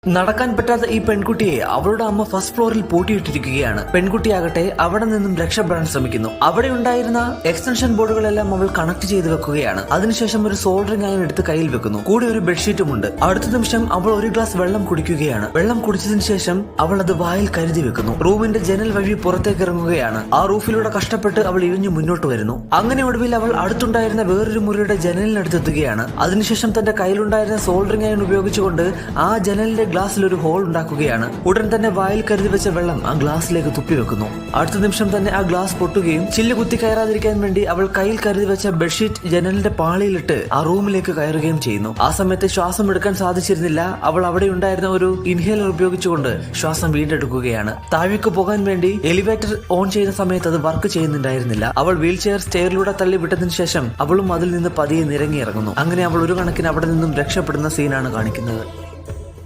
നടക്കാൻ പറ്റാത്ത ഈ പെൺകുട്ടിയെ അവളുടെ അമ്മ ഫസ്റ്റ് ഫ്ലോറിൽ പൂട്ടിയിട്ടിരിക്കുകയാണ്. പെൺകുട്ടിയാകട്ടെ അവിടെ നിന്നും രക്ഷപ്പെടാൻ ശ്രമിക്കുന്നു. അവിടെ ഉണ്ടായിരുന്ന എക്സ്റ്റൻഷൻ ബോർഡുകളെല്ലാം അവൾ കണക്ട് ചെയ്ത് വെക്കുകയാണ്. അതിനുശേഷം ഒരു സോൾഡറിംഗ് അയൺ എടുത്ത് കയ്യിൽ വെക്കുന്നു. കൂടെ ഒരു ബെഡ്ഷീറ്റും ഉണ്ട്. അടുത്ത നിമിഷം അവൾ ഒരു ഗ്ലാസ് വെള്ളം കുടിക്കുകയാണ്. വെള്ളം കുടിച്ചതിന് ശേഷം അവൾ അത് വായിൽ കരുതി വെക്കുന്നു. റൂമിന്റെ ജനൽ വഴി പുറത്തേക്ക് ഇറങ്ങുകയാണ്. ആ റൂഫിലൂടെ കഷ്ടപ്പെട്ട് അവൾ ഇഴഞ്ഞു മുന്നോട്ട് വരുന്നു. അങ്ങനെ ഒടുവിൽ അവൾ അടുത്തുണ്ടായിരുന്ന വേറൊരു മുറിയുടെ ജനലിനടുത്തെത്തുകയാണ്. അതിനുശേഷം തന്റെ കയ്യിലുണ്ടായിരുന്ന സോൾഡറിംഗ് അയൺ ഉപയോഗിച്ചുകൊണ്ട് ആ ജനലിന്റെ ഗ്ലാസ്സിൽ ഒരു ഹോൾ ഉണ്ടാക്കുകയാണ്. ഉടൻ തന്നെ വായിൽ കരുതി വെച്ച വെള്ളം ആ ഗ്ലാസ്സിലേക്ക് തുപ്പിവെക്കുന്നു. അടുത്ത നിമിഷം തന്നെ ആ ഗ്ലാസ് പൊട്ടുകയും ചില്ല് കുത്തി കയറാതിരിക്കാൻ വേണ്ടി അവൾ കയ്യിൽ കരുതി വെച്ച ബെഡ്ഷീറ്റ് ജനലിന്റെ പാളിയിലിട്ട് ആ റൂമിലേക്ക് കയറുകയും ചെയ്യുന്നു. ആ സമയത്ത് ശ്വാസം എടുക്കാൻ സാധിച്ചിരുന്നില്ല. അവൾ അവിടെ ഉണ്ടായിരുന്ന ഒരു ഇൻഹേലർ ഉപയോഗിച്ചുകൊണ്ട് ശ്വാസം വീണ്ടെടുക്കുകയാണ്. താഴേക്ക് പോകാൻ വേണ്ടി എലിവേറ്റർ ഓൺ ചെയ്യുന്ന സമയത്ത് അത് വർക്ക് ചെയ്യുന്നുണ്ടായിരുന്നില്ല. അവൾ വീൽ ചെയർ സ്റ്റെയറിലൂടെ തള്ളി വിട്ടതിന് ശേഷം അവളും അതിൽ നിന്ന് പതിയെ നിരങ്ങി ഇറങ്ങുന്നു. അങ്ങനെ അവൾ ഒരു കണക്കിന് അവിടെ നിന്നും രക്ഷപ്പെടുന്ന സീനാണ് കാണിക്കുന്നത്.